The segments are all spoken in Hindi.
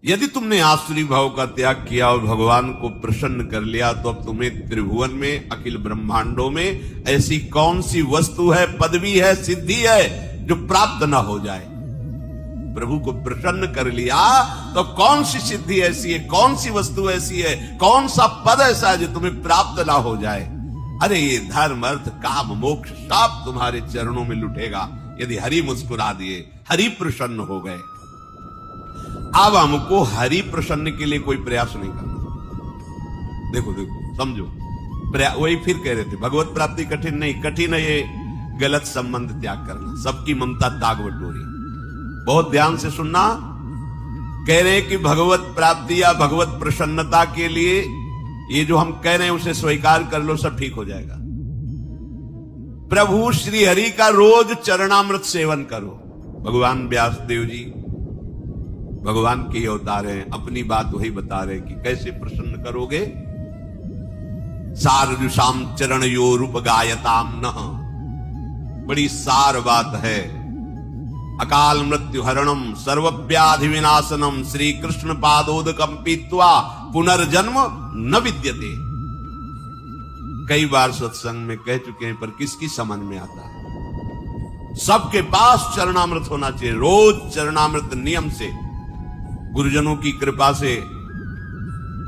यदि तुमने आसुरी भाव का त्याग किया और भगवान को प्रसन्न कर लिया तो अब तुम्हें त्रिभुवन में, अखिल ब्रह्मांडों में ऐसी कौन सी वस्तु है, पदवी है, सिद्धि है जो प्राप्त ना हो जाए। प्रभु को प्रसन्न कर लिया तो कौन सी सिद्धि ऐसी है, कौन सी वस्तु ऐसी है, कौन सा पद ऐसा है जो तुम्हें प्राप्त ना हो जाए। अरे ये धर्म, अर्थ, काम, मोक्ष सब तुम्हारे चरणों में लुटेगा यदि हरि मुस्कुरा दिए, हरि प्रसन्न हो गए। अब हमको हरि प्रसन्न के लिए कोई प्रयास नहीं करना। देखो देखो, समझो, वही फिर कह रहे थे भगवत प्राप्ति कठिन नहीं, कठिन है ये गलत संबंध त्याग करना, सबकी ममता ताग बटोरी। बहुत ध्यान से सुनना, कह रहे कि भगवत प्राप्ति या भगवत प्रसन्नता के लिए ये जो हम कह रहे हैं उसे स्वीकार कर लो, सब ठीक हो जाएगा। प्रभु श्री हरि का रोज चरणामृत सेवन करो। भगवान व्यासदेव जी भगवान के अवतार हैं, अपनी बात वही बता रहे कि कैसे प्रसन्न करोगे। सारजुषाम चरण यो रूप गायताम न, बड़ी सार बात है। अकाल मृत्यु हरणम सर्वव्याधि विनाशनम श्री कृष्ण पादोदकम पीत्वा पुनर्जन्म न विद्यते। कई बार सत्संग में कह चुके हैं पर किसकी समझ में आता है। सबके पास चरणामृत होना चाहिए, रोज चरणामृत नियम से। गुरुजनों की कृपा से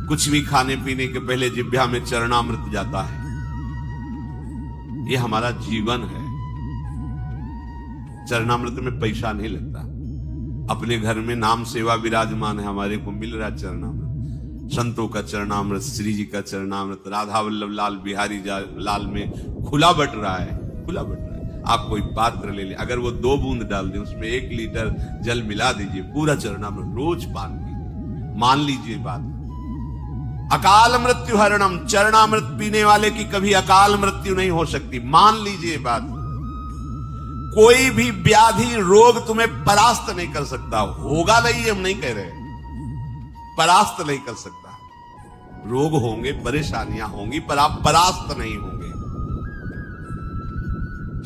कुछ भी खाने पीने के पहले जिह्वा में चरणामृत जाता है। यह हमारा जीवन है। चरणामृत में पैसा नहीं लगता। अपने घर में नाम सेवा विराजमान है, हमारे को मिल रहा चरणामृत। संतों का चरणामृत, श्री जी का चरणामृत राधा वल्लभ लाल बिहारी लाल में खुला बट रहा है, खुला बट रहा है। आप कोई पात्र ले ले, अगर वो 2 बूंद डाल दें उसमें 1 लीटर जल मिला दीजिए, पूरा चरणामृत रोज पान कीजिए। मान लीजिए बात। अकाल मृत्यु हरणम, चरणामृत पीने वाले की कभी अकाल मृत्यु नहीं हो सकती, मान लीजिए बात। कोई भी व्याधि रोग तुम्हें परास्त नहीं कर सकता। होगा नहीं, हम नहीं कह रहे, परास्त नहीं कर सकता। रोग होंगे, परेशानियां होंगी, पर आप परास्त नहीं होंगे।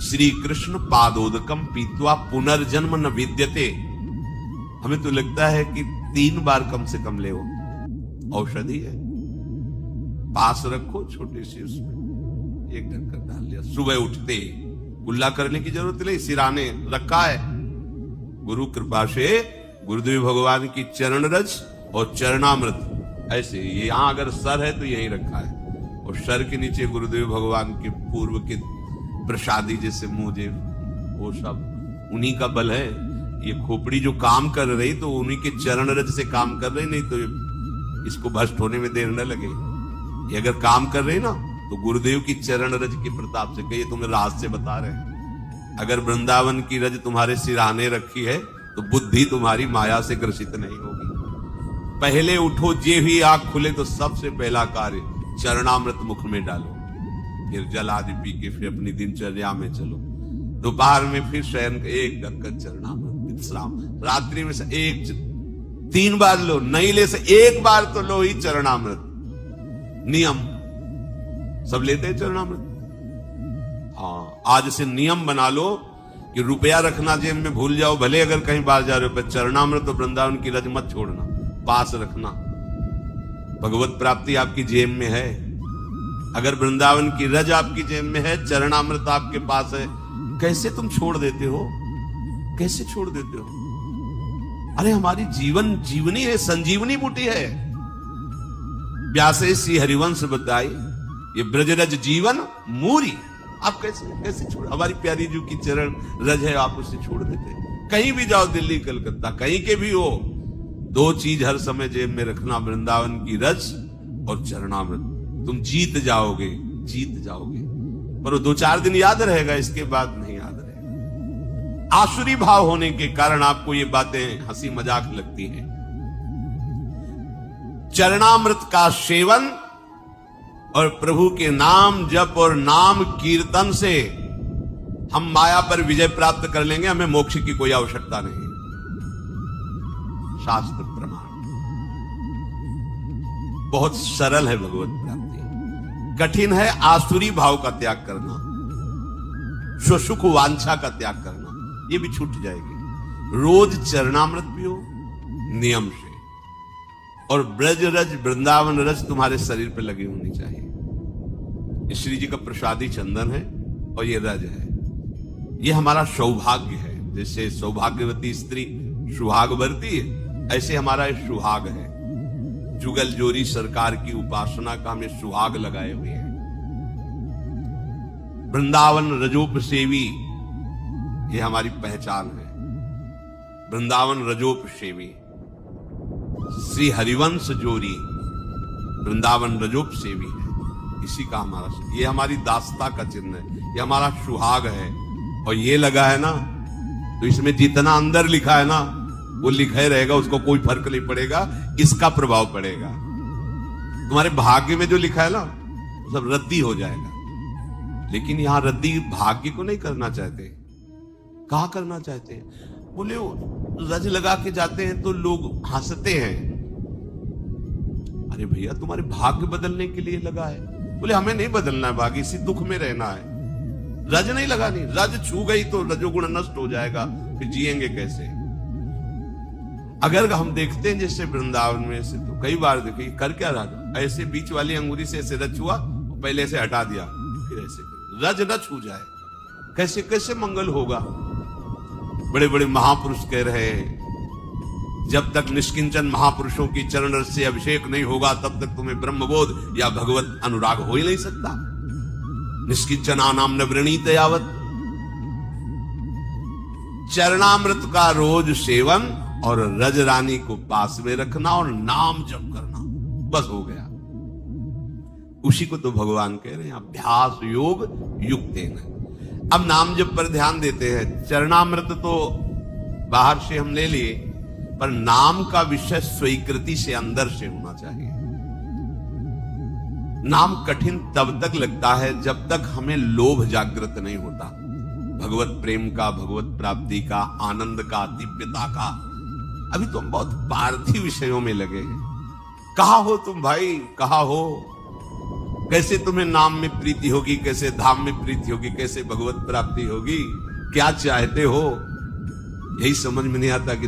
श्री कृष्ण पादोदकम पीत्वा पुनर्जन्म न विद्यते। हमें तो लगता है कि 3 बार कम से कम ले, औषधि है, पास रखो छोटे से, उसमें 1 ढक्कन डाल लिया, सुबह उठते कुल्ला करने की जरूरत नहीं, सिराने रखा है। गुरु कृपा से गुरुदेव भगवान की चरण रज और चरणामृत ऐसे, ये यहां अगर सर है तो यहीं रखा है, और सर के नीचे गुरुदेव भगवान के पूर्व के प्रसादी जैसे मुझे, वो सब उन्हीं का बल है। ये खोपड़ी जो काम कर रही तो उन्हीं के चरण रज से काम कर रही, नहीं तो इसको भ्रष्ट होने में देर न लगे। ये अगर काम कर रही ना तो गुरुदेव की चरण रज के प्रताप से। कहिए तुम्हें राज से बता रहे हैं, अगर वृंदावन की रज तुम्हारे सिराने रखी है तो बुद्धि तुम्हारी माया से ग्रसित नहीं होगी। पहले उठो, जे ही आंख खुले तो सबसे पहला कार्य चरणामृत मुख में डालो, फिर जल आदि पी के फिर अपनी दिनचर्या में चलो। दोपहर में फिर शयन 1 ढक्कन चरणामृत, विश्राम। रात्रि में से 3 बार लो, नहीं ले से 1 बार तो लो ही चरणामृत। नियम सब लेते हैं चरणामृत। हाँ, आज से नियम बना लो कि रुपया रखना जेब में भूल जाओ, भले अगर कहीं बाहर जा रहे हो, पर चरणामृत और वृंदावन की रज मत छोड़ना, पास रखना। भगवत प्राप्ति आपकी जेब में है। अगर वृंदावन की रज आपकी जेब में है, चरणामृत आपके पास है, कैसे तुम छोड़ देते हो? कैसे छोड़ देते हो? अरे हमारी जीवन जीवनी है, संजीवनी बूटी है। व्यासे श्री हरिवंश बताई, ये ब्रजरज जीवन मूरी। आप कैसे छोड़? हमारी प्यारी जी की चरण रज है, आप उसे छोड़ देते? कहीं भी जाओ, दिल्ली कलकत्ता कहीं के भी हो, 2 चीज हर समय जेब में रखना, वृंदावन की रज और चरणामृत। तुम जीत जाओगे, जीत जाओगे। पर वो 2-4 दिन याद रहेगा, इसके बाद नहीं याद रहेगा। आसुरी भाव होने के कारण आपको ये बातें हंसी मजाक लगती हैं। चरणामृत का सेवन और प्रभु के नाम जप और नाम कीर्तन से हम माया पर विजय प्राप्त कर लेंगे। हमें मोक्ष की कोई आवश्यकता नहीं। शास्त्र प्रमाण बहुत सरल है भगवत प्राप्ति। कठिन है आसुरी भाव का त्याग करना, सुख वांछा का त्याग करना, ये भी छूट जाएगी। रोज चरणामृत पियो नियम से, और ब्रज रज वृंदावन रज तुम्हारे शरीर पे लगी होनी चाहिए। श्री जी का प्रसादी चंदन है और ये रज है। ये हमारा सौभाग्य है। जैसे सौभाग्यवती स्त्री सुहाग भरती है, ऐसे हमारा ये सुहाग है। जुगल जोरी सरकार की उपासना का हमें सुहाग लगाए हुए हैं। वृंदावन रजोप सेवी, ये हमारी पहचान है। वृंदावन रजोप सेवी, श्री हरिवंश जोरी वृंदावन रजोप सेवी है। इसी का हमारा, ये हमारी दास्ता का चिन्ह है, ये हमारा सुहाग है। और ये लगा है ना, तो इसमें जितना अंदर लिखा है ना वो लिखा ही रहेगा, उसको कोई फर्क नहीं पड़ेगा। इसका प्रभाव पड़ेगा तुम्हारे भाग्य में। जो लिखा है ना वो सब रद्दी हो जाएगा। लेकिन यहां रद्दी भाग्य को नहीं करना चाहते। कहा करना चाहते हैं? बोले रज लगा के जाते हैं तो लोग हंसते हैं। अरे भैया, तुम्हारे भाग्य बदलने के लिए लगा है। बोले हमें नहीं बदलना है भाग्य, इसी दुख में रहना है। रज नहीं लगानी, रज छू गई तो रजोगुण नष्ट हो जाएगा, फिर जिएंगे कैसे? अगर हम देखते हैं जैसे वृंदावन में से, तो कई बार देखे कर क्या रहा था, ऐसे बीच वाली अंगुरी से ऐसे रज छुआ, पहले से हटा दिया, फिर ऐसे रज न छू जाए, कैसे कैसे मंगल होगा? बड़े बड़े महापुरुष कह रहे हैं, जब तक निष्किंचन महापुरुषों की चरण रस से अभिषेक नहीं होगा तब तक तुम्हें ब्रह्मबोध या भगवत अनुराग हो ही नहीं सकता। निष्किंचना नाम न वृणीत यावत। चरणामृत का रोज सेवन और रज रानी को पास में रखना और नाम जप करना, बस हो गया। उसी को तो भगवान कह रहे हैं अभ्यास योग युक्तेन। अब नाम जप पर ध्यान देते हैं। चरणामृत तो बाहर से हम ले लिए, पर नाम का विषय स्वीकृति से अंदर से होना चाहिए। नाम कठिन तब तक लगता है जब तक हमें लोभ जागृत नहीं होता, भगवत प्रेम का, भगवत प्राप्ति का, आनंद का, दिव्यता का। अभी तो हम बहुत पार्थिव विषयों में लगे हैं। कहा हो तुम भाई, कहा हो? कैसे तुम्हें नाम में प्रीति होगी, कैसे धाम में प्रीति होगी, कैसे भगवत प्राप्ति होगी? क्या चाहते हो? यही समझ में नहीं आता कि